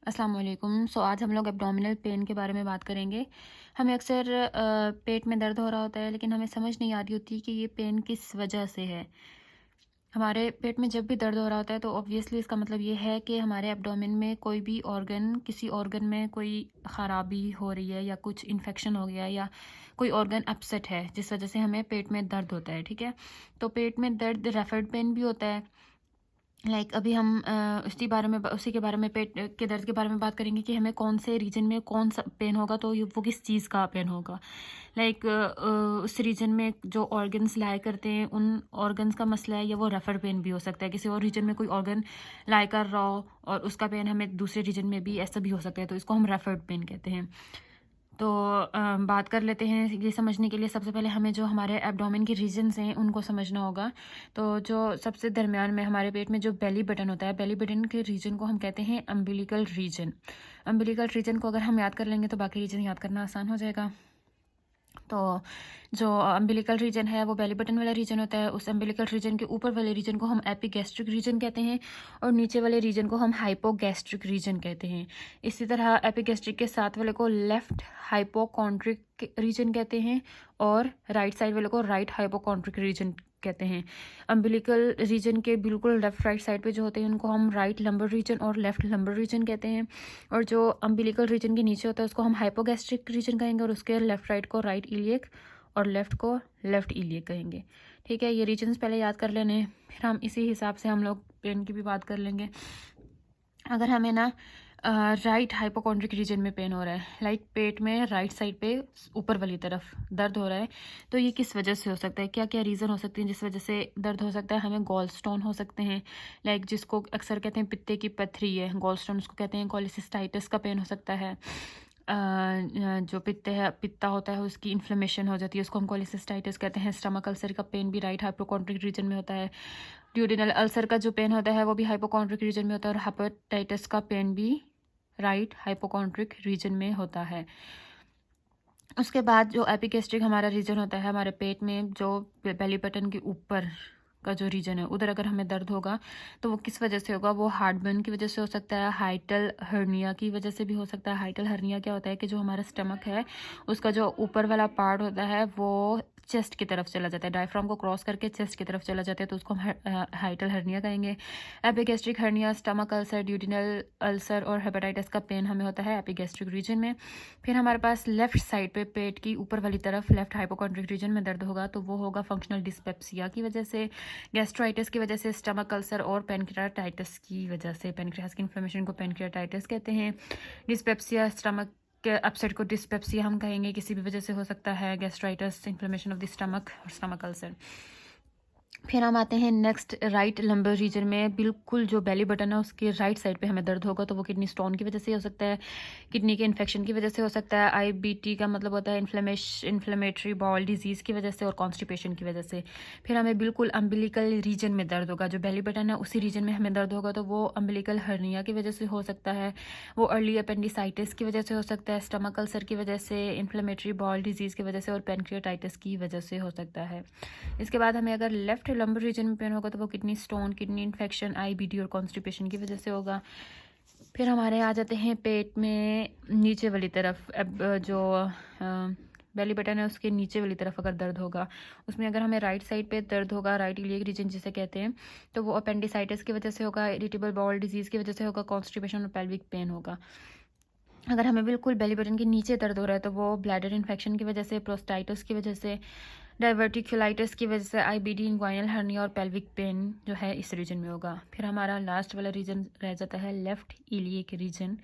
अस्सलाम वालेकुम। आज हम लोग एब्डोमिनल पेन के बारे में बात करेंगे। हमें अक्सर पेट में दर्द हो रहा होता है, लेकिन हमें समझ नहीं आ रही होती कि ये पेन किस वजह से है। हमारे पेट में जब भी दर्द हो रहा होता है तो ऑब्वियसली इसका मतलब ये है कि हमारे एब्डोमेन में कोई भी ऑर्गन, किसी ऑर्गन में कोई ख़राबी हो रही है या कुछ इन्फेक्शन हो गया है या कोई ऑर्गन अपसेट है, जिस वजह से हमें पेट में दर्द होता है। ठीक है, तो पेट में दर्द रेफर्ड पेन भी होता है। अभी हम उसी के बारे में, पेट के दर्द के बारे में बात करेंगे कि हमें कौन से रीजन में कौन सा पेन होगा, तो वो किस चीज़ का पेन होगा। उस रीजन में जो ऑर्गन्स लाया करते हैं उन ऑर्गन्स का मसला है, या वो रेफर पेन भी हो सकता है। किसी और रीजन में कोई ऑर्गन लाया कर रहा हो और उसका पेन हमें दूसरे रीजन में भी ऐसा भी हो सकता है, तो इसको हम रेफर्ड पेन कहते हैं। तो बात कर लेते हैं। ये समझने के लिए सबसे पहले हमें जो हमारे एब्डोमेन के रीजन्स हैं उनको समझना होगा। तो जो सबसे दरमियान में हमारे पेट में जो बेली बटन होता है, बेली बटन के रीजन को हम कहते हैं अम्बिलिकल रीजन। अम्बिलिकल रीजन को अगर हम याद कर लेंगे तो बाकी रीजन याद करना आसान हो जाएगा। तो जो अम्बिलिकल रीजन है वो बेली बटन वाला रीजन होता है। उस अम्बिलिकल रीजन के ऊपर वाले रीजन को हम एपिगैस्ट्रिक रीजन कहते हैं और नीचे वाले रीजन को हम हाइपोगैस्ट्रिक रीजन कहते हैं। इसी तरह एपिगैस्ट्रिक के साथ वाले को लेफ्ट हाइपोकॉन्ड्रिक रीजन कहते हैं और राइट साइड वाले को राइट हाइपोकॉन्ड्रिक रीजन कहते हैं। अम्बिलिकल रीजन के बिल्कुल लेफ्ट राइट साइड पे जो होते हैं उनको हम राइट लंबर रीजन और लेफ्ट लंबर रीजन कहते हैं। और जो अम्बिलिकल रीजन के नीचे होता है उसको हम हाइपोगैस्ट्रिक रीजन कहेंगे और उसके लेफ्ट राइट को राइट इलियक और लेफ्ट को लेफ्ट इलियक कहेंगे। ठीक है, ये रीजन्स पहले याद कर लेने, फिर हम इसी हिसाब से हम लोग पेन की भी बात कर लेंगे। अगर हमें ना राइट हाइपोकॉन्ड्रिक रीजन में पेन हो रहा है, पेट में राइट साइड पे ऊपर वाली तरफ दर्द हो रहा है, तो ये किस वजह से हो सकता है, क्या क्या रीज़न हो सकते हैं जिस वजह से दर्द हो सकता है। हमें गॉल स्टोन हो सकते हैं, जिसको अक्सर कहते हैं पित्ते की पथरी है, गॉल स्टोन उसको कहते हैं। कॉलिसिस्टाइटिस का पेन हो सकता है। जो पित्ता होता है उसकी इन्फ्लेमेशन हो जाती है, उसको हम कॉलिसिस्टाइटिस कहते हैं। स्टमक अल्सर का पेन भी राइट हाइपोकॉन्ड्रिक रीजन में होता है। ड्यूडेनल अल्सर का जो पेन होता है वो भी हाइपोकॉन्ड्रिक रीजन में होता है और हेपेटाइटिस का पेन भी राइट हाइपोकॉन्ड्रिक रीजन में होता है। उसके बाद जो एपिगैस्ट्रिक हमारा रीजन होता है, हमारे पेट में जो बेली बटन के ऊपर का जो रीजन है, उधर अगर हमें दर्द होगा तो वो किस वजह से होगा, वो हार्टबर्न की वजह से हो सकता है, हाइटल हर्निया की वजह से भी हो सकता है। हाइटल हर्निया क्या होता है कि जो हमारा स्टमक है उसका जो ऊपर वाला पार्ट होता है वो चेस्ट की तरफ चला जाता है, डायफ्राम को क्रॉस करके चेस्ट की तरफ चला जाता है, तो उसको हम हाइटल हर्निया कहेंगे। Epigastric hernia, stomach ulcer, duodenal ulcer और हेपेटाइटिस का पेन हमें होता है एपिगैस्ट्रिक रीजन में। फिर हमारे पास लेफ्ट साइड पे पेट की ऊपर वाली तरफ लेफ्ट हाइपोकॉन्ड्रिक रीजन में दर्द होगा, तो वो होगा फंक्शनल डिस्पेप्सिया की वजह से, गैस्ट्राइटिस की वजह से, स्टमक अल्सर और पेनक्रियाटाइटिस की वजह से। पेनक्रियास की इन्फ्लेमेशन को पेनक्रियाटाइटिस कहते हैं। डिस्पेप्सिया, स्टमक के अपसेट को डिस्पेप्सिया हम कहेंगे, किसी भी वजह से हो सकता है। Gastritis, inflammation of the stomach और स्टमक अल्सर। फिर हम आते हैं नेक्स्ट राइट लंबर रीजन में। बिल्कुल जो बेली बटन है उसके राइट साइड पे हमें दर्द होगा, तो वो किडनी स्टोन की वजह से हो सकता है, किडनी के इन्फेक्शन की वजह से हो सकता है। IBT का मतलब होता है इन्फ्लेमेटरी बाउल डिजीज़ की वजह से और कॉन्स्टिपेशन की वजह से। फिर हमें बिल्कुल अम्बिलिकल रीजन में दर्द होगा, जो बेली बटन है उसी रीजन में हमें दर्द होगा, तो वो अम्बिलिकल हर्निया की वजह से हो सकता है, वो अर्ली अपेंडिसाइटिस की वजह से हो सकता है, स्टमक अल्सर की वजह से, इन्फ्लेमेटरी बाउल डिजीज़ की वजह से और पेनक्रियाटाइटिस की वजह से हो सकता है। इसके बाद हमें अगर लेफ्ट लंबर रीजन में पेन होगा तो वो kidney stone, kidney infection, IBD और कॉन्स्टिपेशन की वजह से होगा। फिर हमारे आ जाते हैं पेट में नीचे वाली तरफ। अब जो बेली बटन है उसके नीचे वाली तरफ अगर दर्द होगा, उसमें अगर हमें राइट साइड पे दर्द होगा, राइट इलियक रीजन जिसे कहते हैं, तो वो अपेंडिसाइटिस की वजह से होगा, इरिटेबल बाउल डिजीज़ की वजह से होगा, कॉन्स्टिपेशन और पेल्विक पेन होगा। अगर हमें बिल्कुल बेली बटन के नीचे दर्द हो रहा है तो वो ब्लैडर इन्फेक्शन की वजह से, प्रोस्टाइटिस की वजह से, डाइवर्टिक्युलाइटिस की वजह से, IBD, इंग्वाइनल हर्निया और पेल्विक पेन जो है इस रीजन में होगा। फिर हमारा लास्ट वाला रीजन रह जाता है लेफ्ट इलियक रीजन।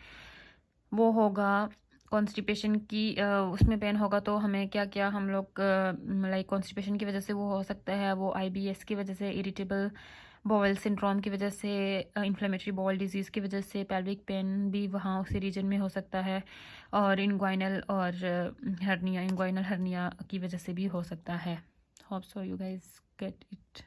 वो होगा कॉन्स्टिपेशन की, उसमें पेन होगा तो हमें क्या क्या हम लोग कॉन्स्टिपेशन की वजह से वो हो सकता है, वो IBS की वजह से, इरिटेबल बॉवल सिंड्रोम की वजह से, इन्फ्लेमेटरी बॉवल डिजीज़ की वजह से, पेल्विक पेन भी वहाँ उसी रीजन में हो सकता है, और इंग्वाइनल और इंग्वाइनल हर्निया की वजह से भी हो सकता है। Hope so you guys get it.